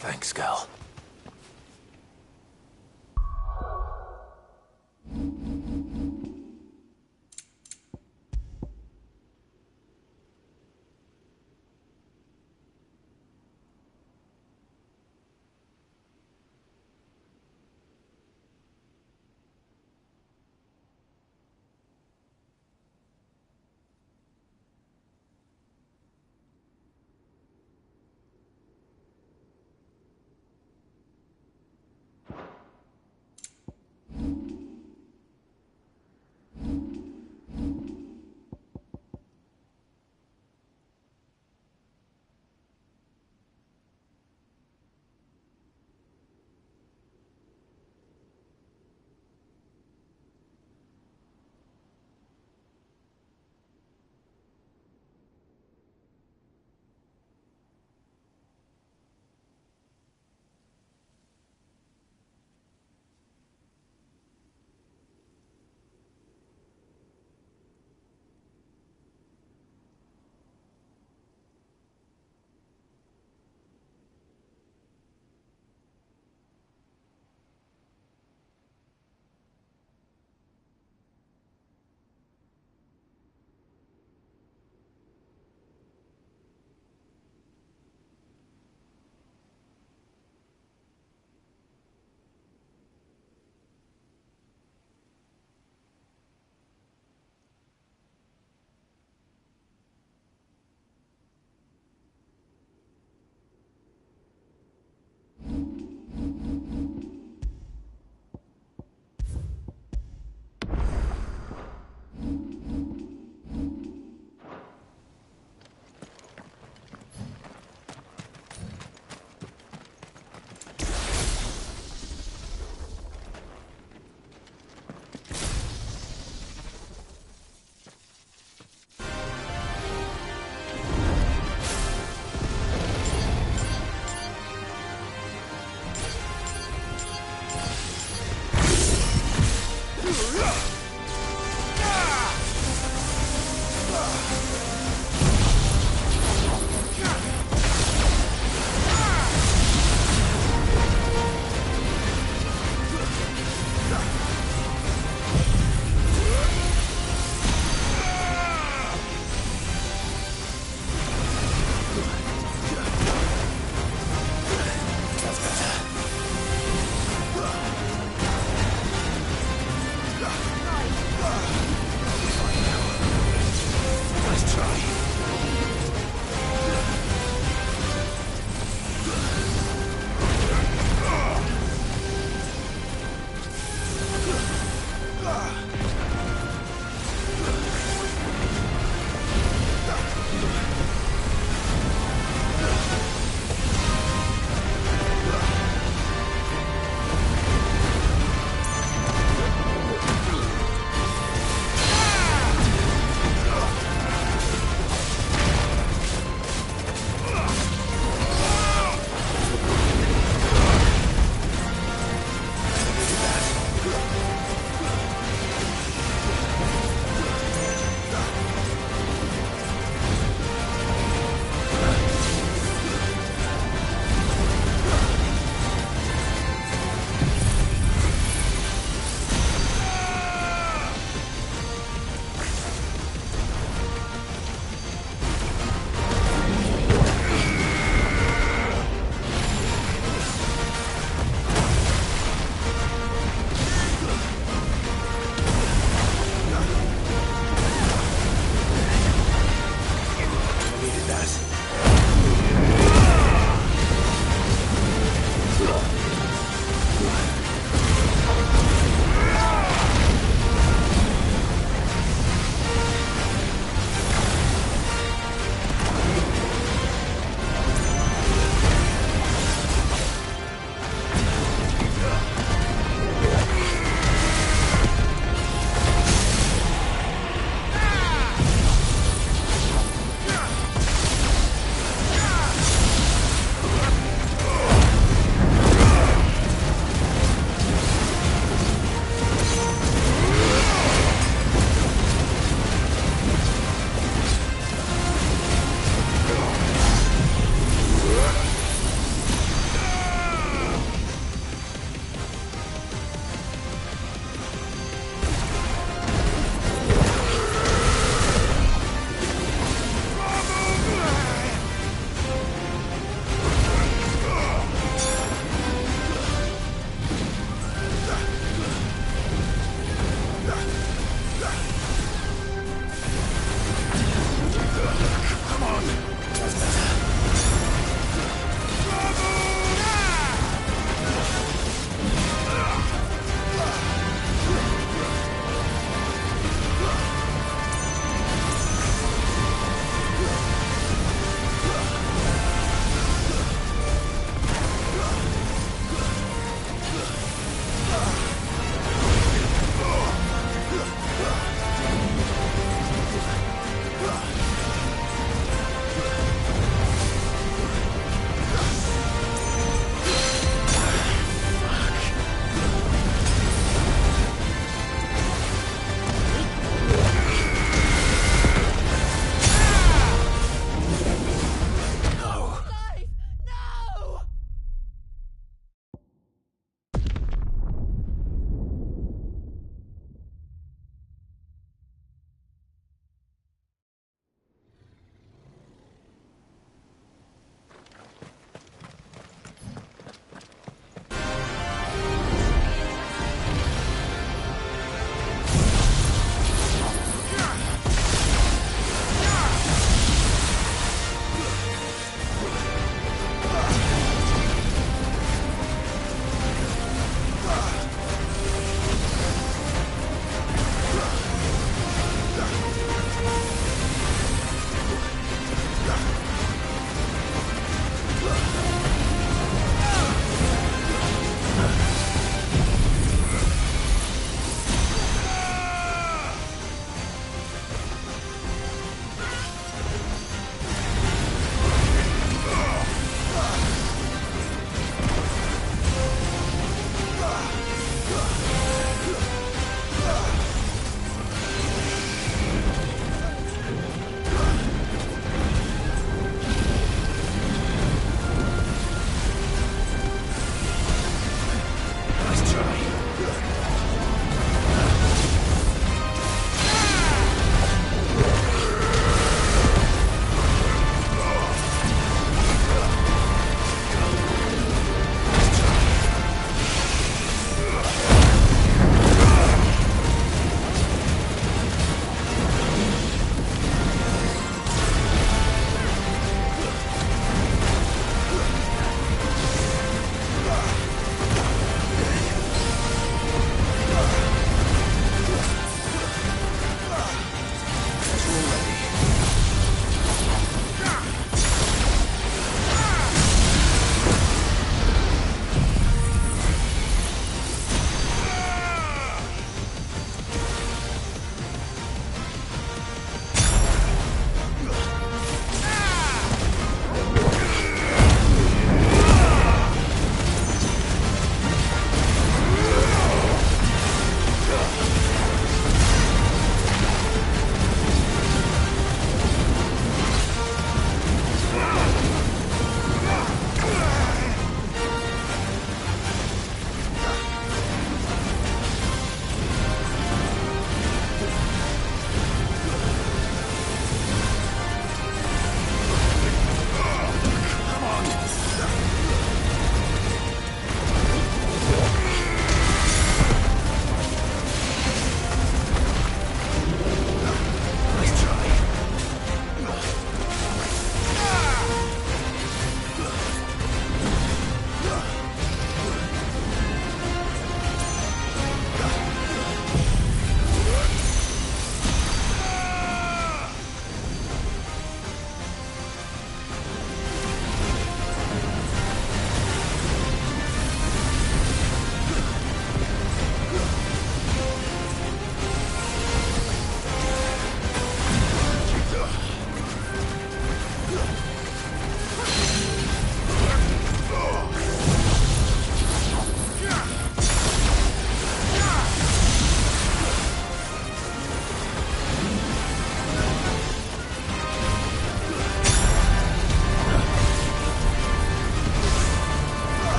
Thanks, Gal.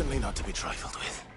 certainly not to be trifled with.